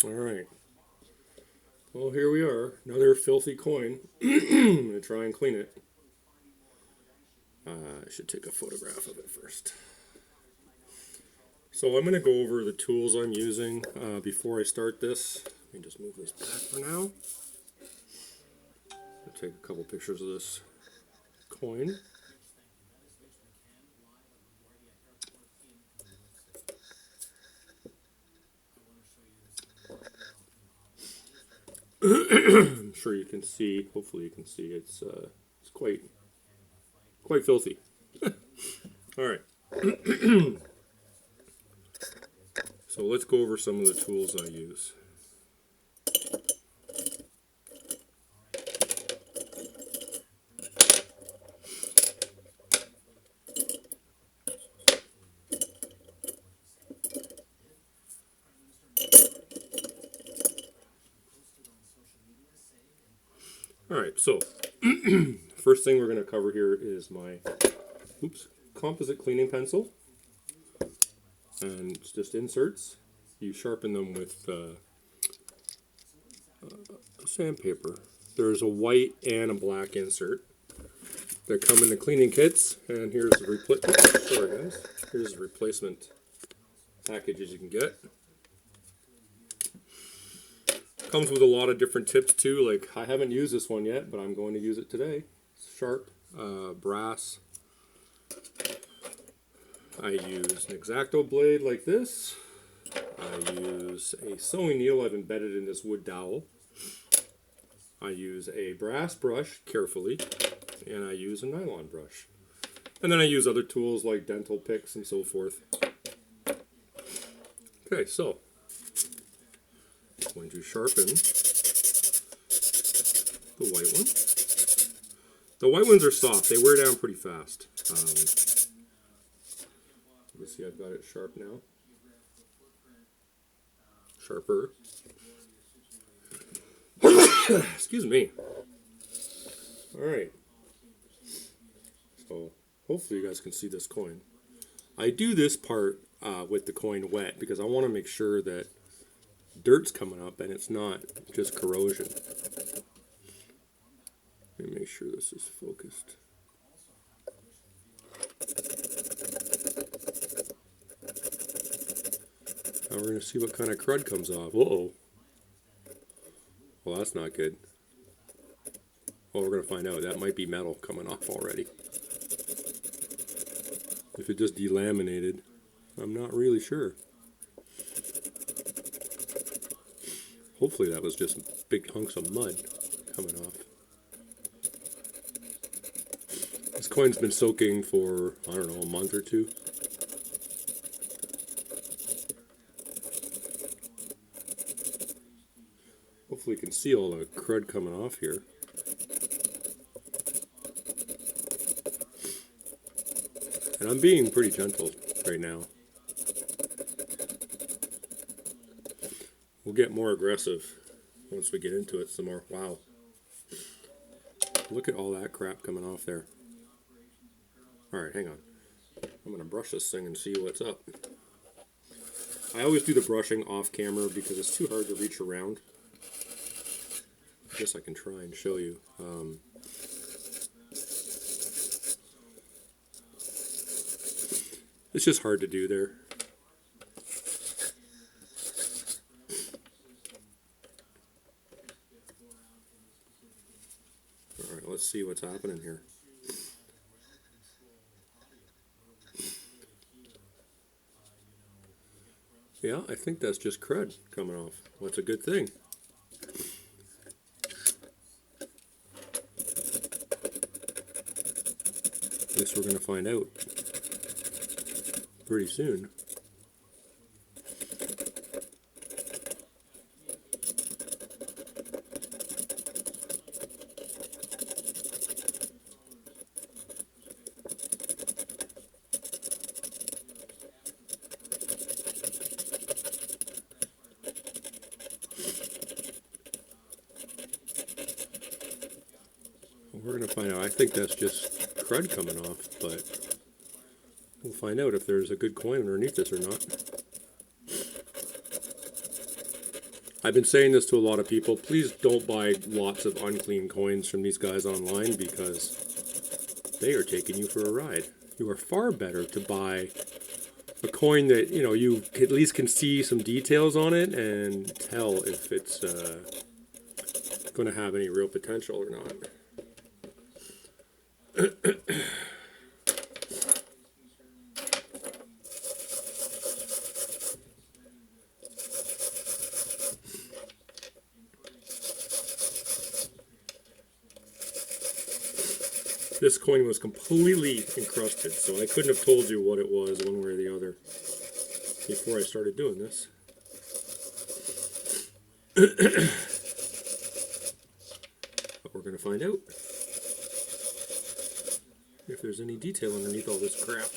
Alright, well here we are, another filthy coin. I'm going to try and clean it. I should take a photograph of it first. So I'm going to go over the tools I'm using before I start this. Let me just move this back for now. I'll take a couple pictures of this coin. I'm sure you can see, hopefully you can see, it's quite filthy. Alright. So let's go over some of the tools I use. Alright, so first thing we're going to cover here is my composite cleaning pencil. And it's just inserts. You sharpen them with sandpaper. There's a white and a black insert that come in the cleaning kits. And here's the here's the replacement packages you can get. Comes with a lot of different tips too. Like, I haven't used this one yet, but I'm going to use it today. It's sharp, brass. I use an X-Acto blade like this. I use a sewing needle I've embedded in this wood dowel. I use a brass brush carefully, and I use a nylon brush. And then I use other tools like dental picks and so forth. Okay, so I'm going to sharpen the white one. The white ones are soft. They wear down pretty fast. You can see I've got it sharp now. Sharper. Excuse me. Alright. So, hopefully you guys can see this coin. I do this part with the coin wet because I want to make sure that dirt's coming up and it's not just corrosion. Let me make sure this is focused. Now we're going to see what kind of crud comes off. Uh-oh. Well, that's not good. Well, we're going to find out. That might be metal coming off already. If it just delaminated, I'm not really sure. Hopefully that was just big hunks of mud coming off. This coin's been soaking for, I don't know, a month or two. Hopefully you can see all the crud coming off here. And I'm being pretty gentle right now. We'll get more aggressive once we get into it some more. Wow. Look at all that crap coming off there. Alright, hang on. I'm going to brush this thing and see what's up. I always do the brushing off camera because it's too hard to reach around. I guess I can try and show you. It's just hard to do there. Alright, let's see what's happening here. Yeah, I think that's just crud coming off. Well, that's a good thing. I guess we're going to find out pretty soon. We're going to find out. I think that's just crud coming off, but we'll find out if there's a good coin underneath this or not. I've been saying this to a lot of people. Please don't buy lots of unclean coins from these guys online because they are taking you for a ride. You are far better to buy a coin that, you know, you at least can see some details on it and tell if it's going to have any real potential or not. This coin was completely encrusted, so I couldn't have told you what it was one way or the other before I started doing this. But we're going to find out if there's any detail underneath all this crap.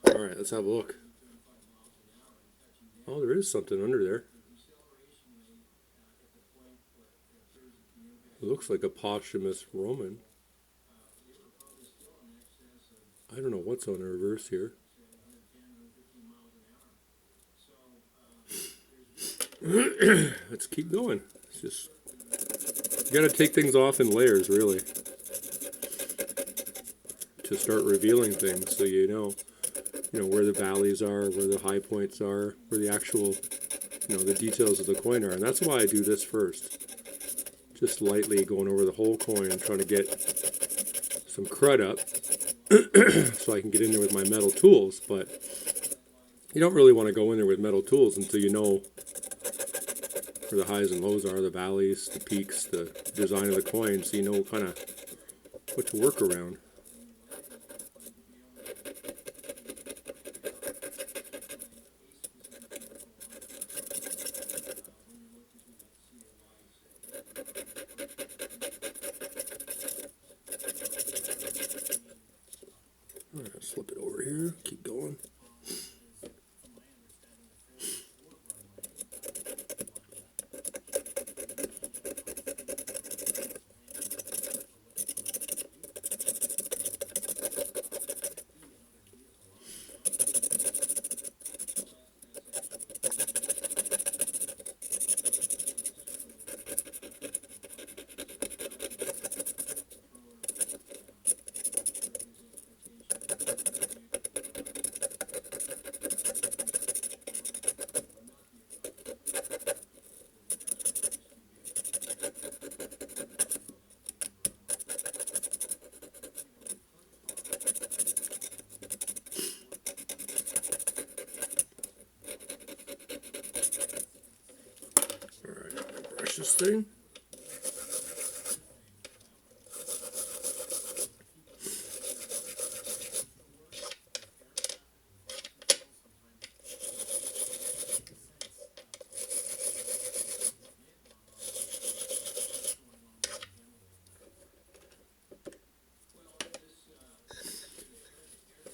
Alright, let's have a look. Oh, there is something under there. It looks like a posthumous Roman. I don't know what's on the reverse here. Let's keep going. It's just, you gotta take things off in layers, really, to start revealing things, so you know where the valleys are, where the high points are, where the actual, the details of the coin are. And that's why I do this first. Just lightly going over the whole coin and trying to get some crud up so I can get in there with my metal tools. But you don't really want to go in there with metal tools until you know where the highs and lows are, the valleys, the peaks, the design of the coin, so you know kind of what to work around. Alright, slip it over here, keep going. This thing.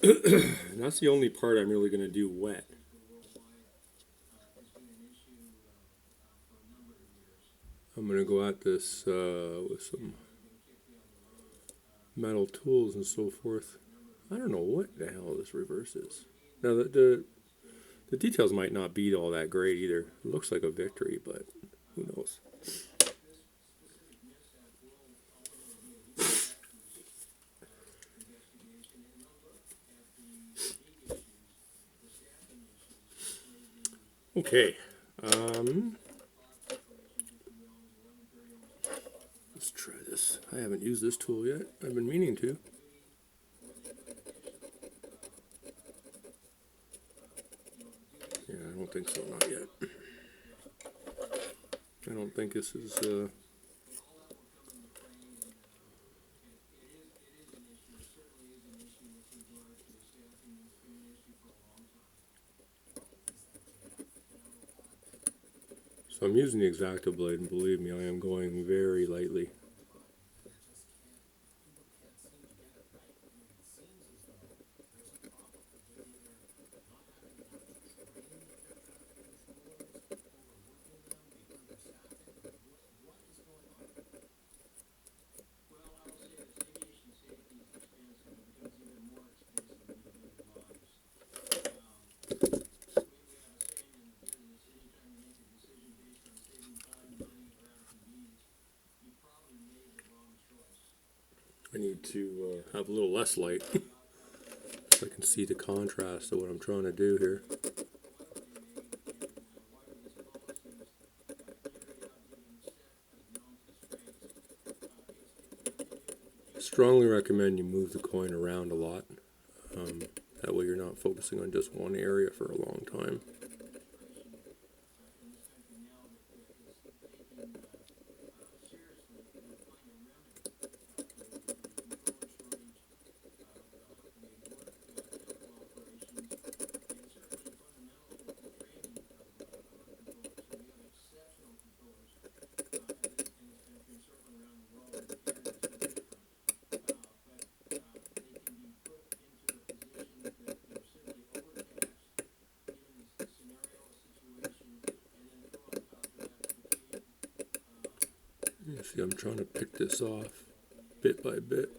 And that's the only part I'm really going to do wet. I'm going to go at this with some metal tools and so forth. I don't know what the hell this reverse is. Now, the details might not be all that great either. It looks like a victory, but who knows. Okay. Let's try this. I haven't used this tool yet. I've been meaning to. Yeah, I don't think so. Not yet. I don't think this is... So I'm using the X-Acto blade, and believe me, I am going very lightly. need to have a little less light so I can see the contrast of what I'm trying to do here. Strongly recommend you move the coin around a lot. That way you're not focusing on just one area for a long time. See, I'm trying to pick this off bit by bit.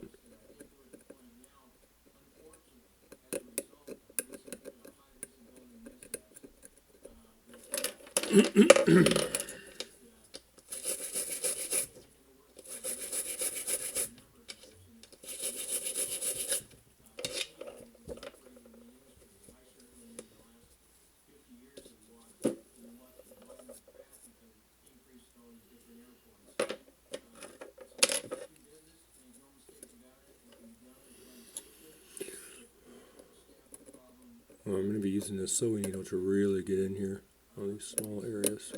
Well, I'm going to be using this sewing needle to really get in here on these small areas.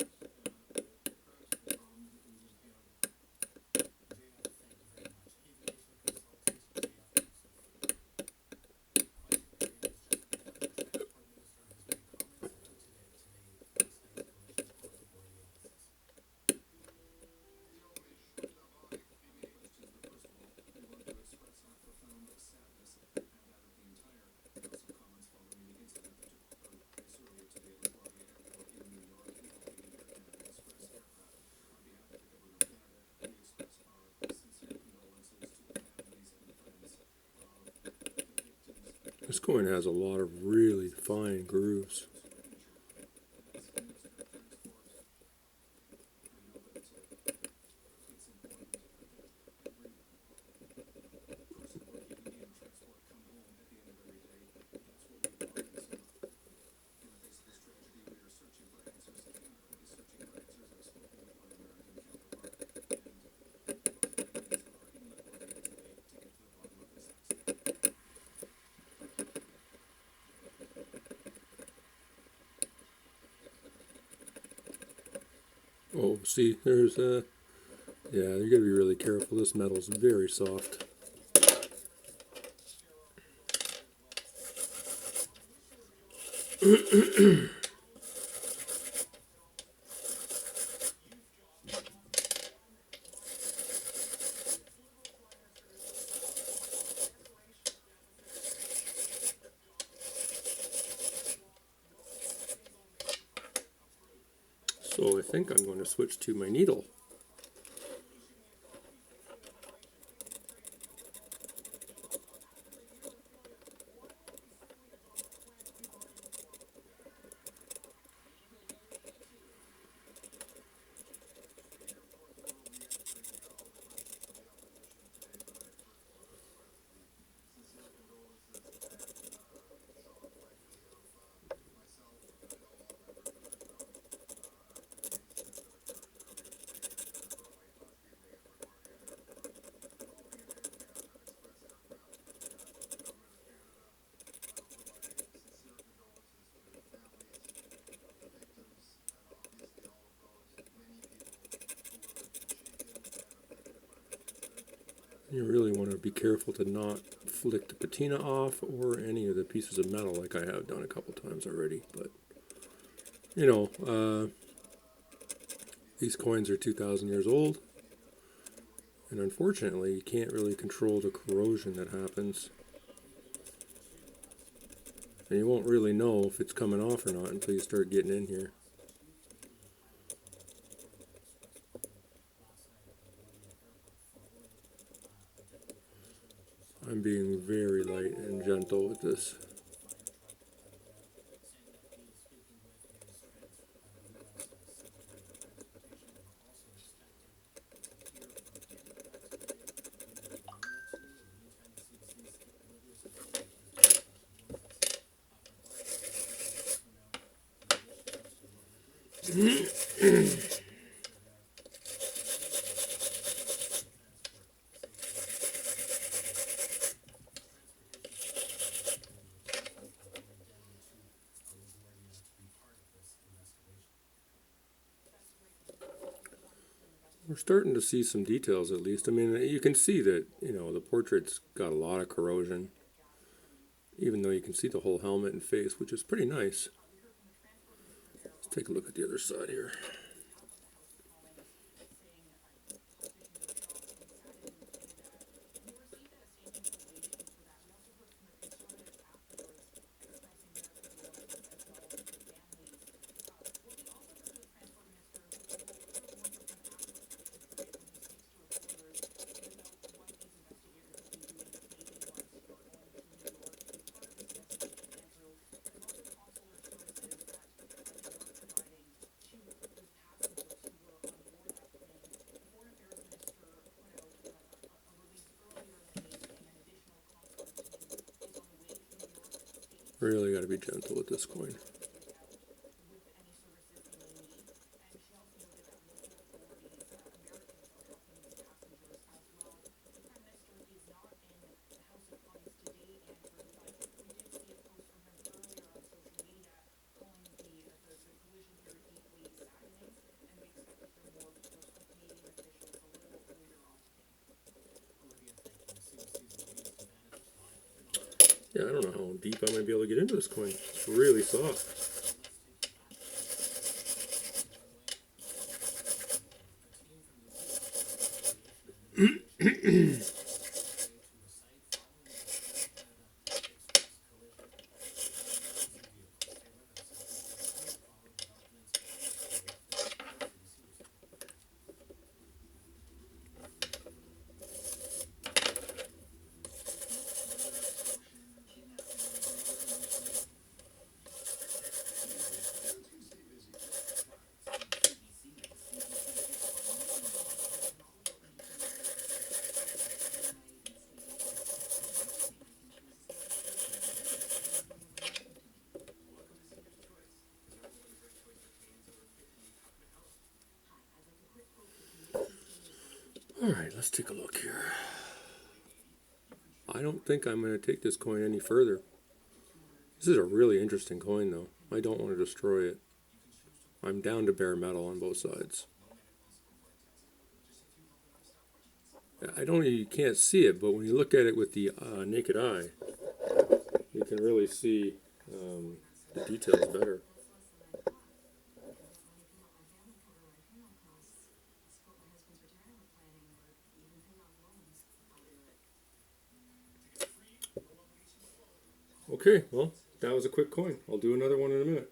This coin has a lot of really fine grooves. Oh, see, there's yeah, you gotta be really careful. This metal's very soft. So I think I'm going to switch to my needle. You really want to be careful to not flick the patina off or any of the pieces of metal like I have done a couple times already. But, you know, these coins are 2,000 years old. And unfortunately, you can't really control the corrosion that happens. And you won't really know if it's coming off or not until you start getting in here. I'm being very light and gentle with this. We're starting to see some details at least. I mean, you can see that, the portrait's got a lot of corrosion, even though you can see the whole helmet and face, which is pretty nice. Let's take a look at the other side here. Really got to be gentle with this coin. Yeah, I don't know how deep I might be able to get into this coin. It's really soft. All right, let's take a look here. I don't think I'm going to take this coin any further. This is a really interesting coin, though. I don't want to destroy it. I'm down to bare metal on both sides. You can't see it, but when you look at it with the naked eye, you can really see the details better. Okay, well, that was a quick coin. I'll do another one in a minute.